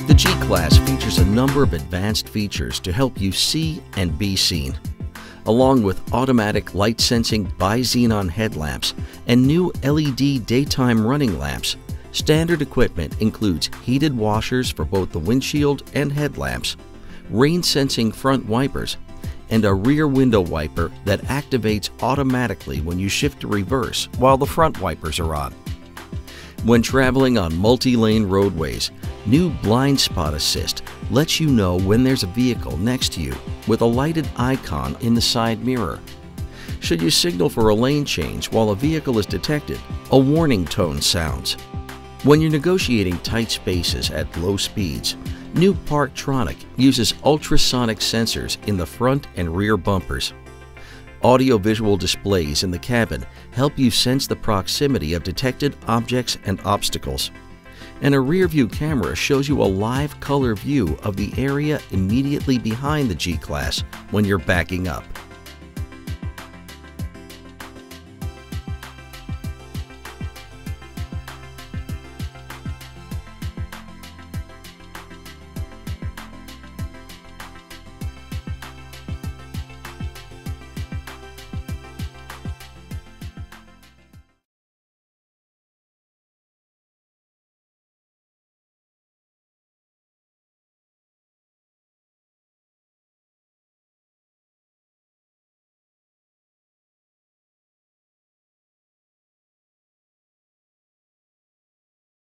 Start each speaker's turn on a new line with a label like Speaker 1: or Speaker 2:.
Speaker 1: The G-Class features a number of advanced features to help you see and be seen. Along with automatic light-sensing bi-xenon headlamps and new LED daytime running lamps, standard equipment includes heated washers for both the windshield and headlamps, rain-sensing front wipers, and a rear window wiper that activates automatically when you shift to reverse while the front wipers are on. When traveling on multi-lane roadways, new Blind Spot Assist lets you know when there's a vehicle next to you with a lighted icon in the side mirror. Should you signal for a lane change while a vehicle is detected, a warning tone sounds. When you're negotiating tight spaces at low speeds, new Parktronic uses ultrasonic sensors in the front and rear bumpers. Audio-visual displays in the cabin help you sense the proximity of detected objects and obstacles. And a rear-view camera shows you a live color view of the area immediately behind the G-Class when you're backing up.